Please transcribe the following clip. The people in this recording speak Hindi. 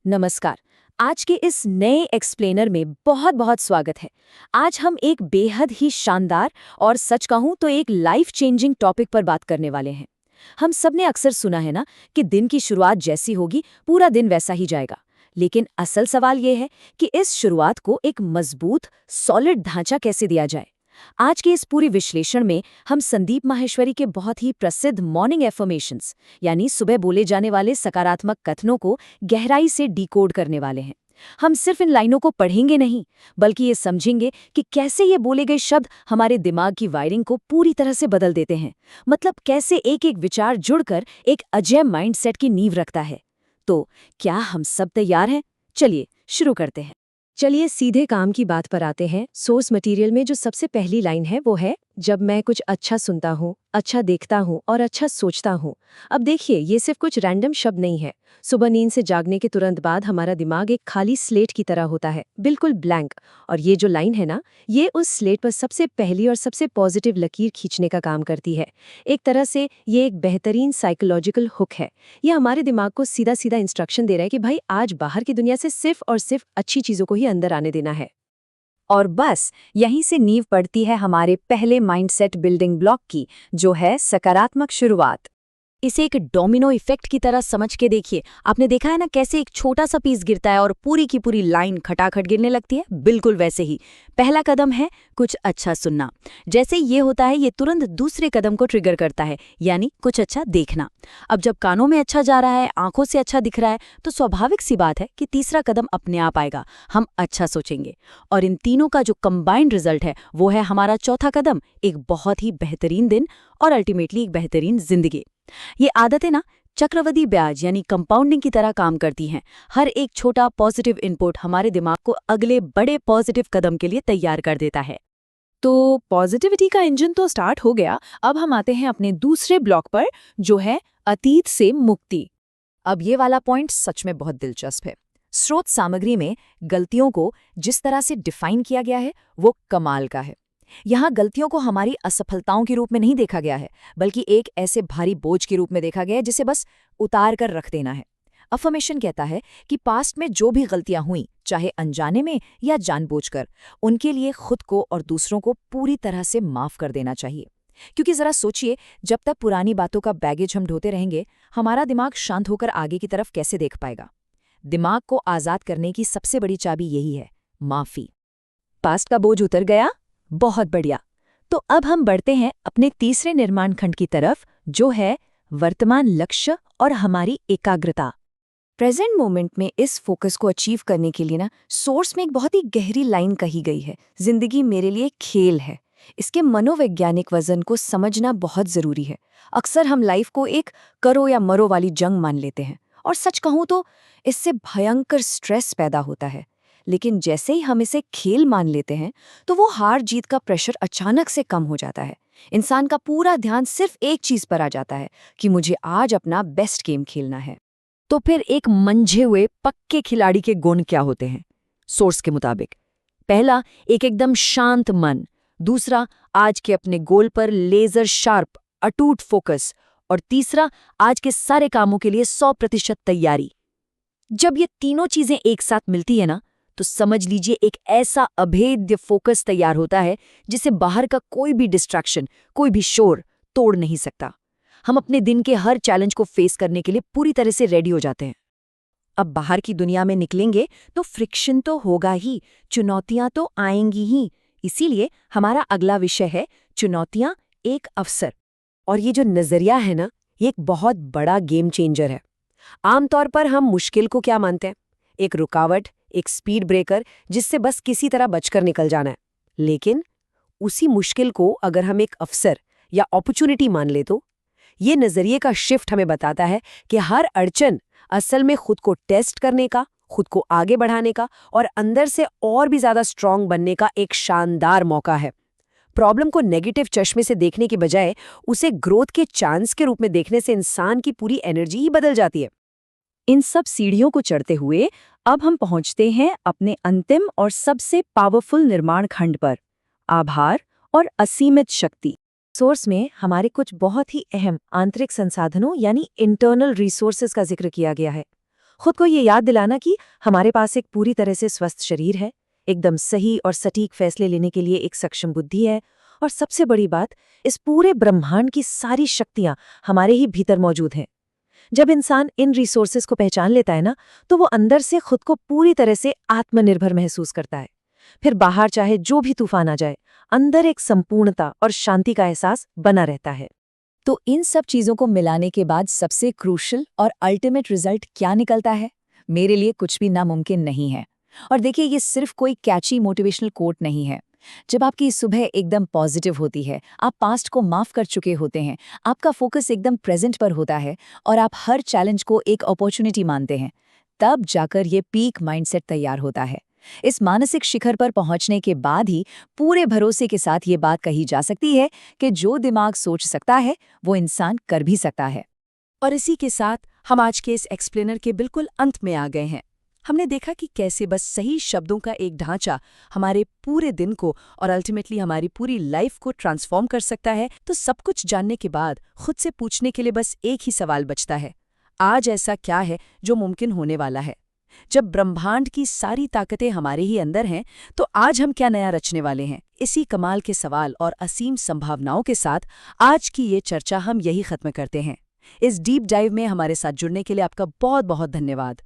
नमस्कार। आज के इस नए एक्सप्लेनर में बहुत बहुत स्वागत है। आज हम एक बेहद ही शानदार और सच कहूं तो एक लाइफ चेंजिंग टॉपिक पर बात करने वाले हैं। हम सब ने अक्सर सुना है ना कि दिन की शुरुआत जैसी होगी पूरा दिन वैसा ही जाएगा। लेकिन असल सवाल ये है कि इस शुरुआत को एक मजबूत सॉलिड ढांचा कैसे दिया जाए। आज के इस पूरी विश्लेषण में हम संदीप माहेश्वरी के बहुत ही प्रसिद्ध मॉर्निंग एफर्मेशंस यानी सुबह बोले जाने वाले सकारात्मक कथनों को गहराई से डिकोड करने वाले हैं। हम सिर्फ इन लाइनों को पढ़ेंगे नहीं, बल्कि ये समझेंगे कि कैसे ये बोले गए शब्द हमारे दिमाग की वायरिंग को पूरी तरह से बदल देते हैं। मतलब कैसे एक एक विचार जुड़कर एक अजय माइंडसेट की नींव रखता है। तो क्या हम सब तैयार हैं? चलिए शुरू करते हैं। चलिए सीधे काम की बात पर आते हैं। सोर्स मटेरियल में जो सबसे पहली लाइन है वो है, जब मैं कुछ अच्छा सुनता हूँ, अच्छा देखता हूँ और अच्छा सोचता हूँ। अब देखिए, ये सिर्फ कुछ रैंडम शब्द नहीं है। सुबह नींद से जागने के तुरंत बाद हमारा दिमाग एक खाली स्लेट की तरह होता है, बिल्कुल ब्लैंक। और ये जो लाइन है ना, ये उस स्लेट पर सबसे पहली और सबसे पॉजिटिव लकीर खींचने का काम करती है। एक तरह से ये एक बेहतरीन साइकोलॉजिकल हुक है। ये हमारे दिमाग को सीधा सीधा इंस्ट्रक्शन दे रहा है कि भाई आज बाहर की दुनिया से सिर्फ और सिर्फ अच्छी चीजों को ही अंदर आने देना है। और बस यहीं से नींव पड़ती है हमारे पहले माइंडसेट बिल्डिंग ब्लॉक की, जो है सकारात्मक शुरुआत। इसे एक डोमिनो इफेक्ट की तरह समझ के देखिए। आपने देखा है ना कैसे एक छोटा सा पीस गिरता है और पूरी की पूरी लाइन खटाखट गिरने लगती है। बिल्कुल वैसे ही पहला कदम है कुछ अच्छा सुनना। जैसे ये होता है, ये तुरंत दूसरे कदम को ट्रिगर करता है, यानी कुछ अच्छा देखना। अब जब कानों में अच्छा जा रहा है, आंखों से अच्छा दिख रहा है, तो स्वाभाविक सी बात है कि तीसरा कदम अपने आप आएगा। हम अच्छा सोचेंगे और इन तीनों का जो कंबाइंड रिजल्ट है वो है हमारा चौथा कदम, एक बहुत ही बेहतरीन दिन और अल्टीमेटली एक बेहतरीन जिंदगी। ये आदतें ना चक्रवृद्धि ब्याज यानी कंपाउंडिंग की तरह काम करती हैं। हर एक छोटा पॉजिटिव इनपुट हमारे दिमाग को अगले बड़े पॉजिटिव कदम के लिए तैयार कर देता है। तो पॉजिटिविटी का इंजन तो स्टार्ट हो गया। अब हम आते हैं अपने दूसरे ब्लॉक पर, जो है अतीत से मुक्ति। अब ये वाला पॉइंट सच में बहुत दिलचस्प है। स्रोत सामग्री में गलतियों को जिस तरह से डिफाइन किया गया है वो कमाल का है। यहाँ गलतियों को हमारी असफलताओं के रूप में नहीं देखा गया है, बल्कि एक ऐसे भारी बोझ के रूप में देखा गया है जिसे बस उतार कर रख देना है। अफर्मेशन कहता है कि पास्ट में जो भी गलतियां हुई, चाहे अनजाने में या जानबूझकर, उनके लिए खुद को और दूसरों को पूरी तरह से माफ कर देना चाहिए। क्योंकि जरा सोचिए, जब तक पुरानी बातों का बैगेज हम ढोते रहेंगे, हमारा दिमाग शांत होकर आगे की तरफ कैसे देख पाएगा। दिमाग को आजाद करने की सबसे बड़ी चाबी यही है, माफी। पास्ट का बोझ उतर गया, बहुत बढ़िया। तो अब हम बढ़ते हैं अपने तीसरे निर्माण खंड की तरफ, जो है वर्तमान लक्ष्य और हमारी एकाग्रता। प्रेजेंट मोमेंट में इस फोकस को अचीव करने के लिए ना, सोर्स में एक बहुत ही गहरी लाइन कही गई है, जिंदगी मेरे लिए खेल है। इसके मनोवैज्ञानिक वजन को समझना बहुत जरूरी है। अक्सर हम लाइफ को एक करो या मरो वाली जंग मान लेते हैं, और सच कहूं तो इससे भयंकर स्ट्रेस पैदा होता है। लेकिन जैसे ही हम इसे खेल मान लेते हैं, तो वो हार जीत का प्रेशर अचानक से कम हो जाता है। इंसान का पूरा ध्यान सिर्फ एक चीज पर आ जाता है कि मुझे आज अपना बेस्ट गेम खेलना है। तो फिर एक मंझे हुए पक्के खिलाड़ी के गुण क्या होते हैं सोर्स के मुताबिक? पहला, एक एकदम शांत मन। दूसरा, आज के अपने गोल पर लेजर शार्प अटूट फोकस। और तीसरा, आज के सारे कामों के लिए 100% तैयारी। जब ये तीनों चीजें एक साथ मिलती है ना, तो समझ लीजिए एक ऐसा अभेद्य फोकस तैयार होता है जिसे बाहर का कोई भी डिस्ट्रैक्शन, कोई भी शोर तोड़ नहीं सकता। हम अपने दिन के हर चैलेंज को फेस करने के लिए पूरी तरह से रेडी हो जाते हैं। अब बाहर की दुनिया में निकलेंगे तो फ्रिक्शन तो होगा ही, चुनौतियां तो आएंगी ही। इसीलिए हमारा अगला विषय है चुनौतियां एक अवसर। और ये जो नजरिया है ना, ये एक बहुत बड़ा गेम चेंजर है। आमतौर पर हम मुश्किल को क्या मानते हैं? एक रुकावट, एक स्पीड ब्रेकर जिससे बस किसी तरह बचकर निकल जाना है। लेकिन उसी मुश्किल को अगर हम एक अवसर या अपॉर्चुनिटी मान ले, तो ये नजरिए का शिफ्ट हमें बताता है कि हर अड़चन असल में खुद को टेस्ट करने का, खुद को आगे बढ़ाने का और अंदर से और भी ज्यादा स्ट्रांग बनने का एक शानदार मौका है। प्रॉब्लम को नेगेटिव चश्मे से देखने के बजाय उसे ग्रोथ के चांस के रूप में देखने से इंसान की पूरी एनर्जी ही बदल जाती है। इन सब सीढ़ियों को चढ़ते हुए अब हम पहुंचते हैं अपने अंतिम और सबसे पावरफुल निर्माण खंड पर, आभार और असीमित शक्ति। सोर्स में हमारे कुछ बहुत ही अहम आंतरिक संसाधनों यानी इंटरनल रिसोर्सेज का जिक्र किया गया है। खुद को ये याद दिलाना कि हमारे पास एक पूरी तरह से स्वस्थ शरीर है, एकदम सही और सटीक फैसले लेने के लिए एक सक्षम बुद्धि है, और सबसे बड़ी बात, इस पूरे ब्रह्मांड की सारी शक्तियां हमारे ही भीतर मौजूद हैं। जब इंसान इन रिसोर्सेज को पहचान लेता है ना, तो वो अंदर से खुद को पूरी तरह से आत्मनिर्भर महसूस करता है। फिर बाहर चाहे जो भी तूफान आ जाए, अंदर एक संपूर्णता और शांति का एहसास बना रहता है। तो इन सब चीज़ों को मिलाने के बाद सबसे क्रूशल और अल्टीमेट रिजल्ट क्या निकलता है? मेरे लिए कुछ भी नामुमकिन नहीं है। और देखिए, ये सिर्फ कोई कैची मोटिवेशनल कोट नहीं है। जब आपकी सुबह एकदम पॉजिटिव होती है, आप पास्ट को माफ कर चुके होते हैं, आपका फोकस एकदम प्रेजेंट पर होता है और आप हर चैलेंज को एक अपॉर्चुनिटी मानते हैं, तब जाकर ये पीक माइंडसेट तैयार होता है। इस मानसिक शिखर पर पहुंचने के बाद ही पूरे भरोसे के साथ ये बात कही जा सकती है कि जो दिमाग सोच सकता है वो इंसान कर भी सकता है। और इसी के साथ हम आज के इस एक्सप्लेनर के बिल्कुल अंत में आ गए हैं। हमने देखा कि कैसे बस सही शब्दों का एक ढांचा हमारे पूरे दिन को और अल्टीमेटली हमारी पूरी लाइफ को ट्रांसफॉर्म कर सकता है। तो सब कुछ जानने के बाद खुद से पूछने के लिए बस एक ही सवाल बचता है, आज ऐसा क्या है जो मुमकिन होने वाला है? जब ब्रह्मांड की सारी ताकतें हमारे ही अंदर हैं, तो आज हम क्या नया रचने वाले हैं? इसी कमाल के सवाल और असीम संभावनाओं के साथ आज की ये चर्चा हम यही खत्म करते हैं। इस डीप डाइव में हमारे साथ जुड़ने के लिए आपका बहुत बहुत धन्यवाद।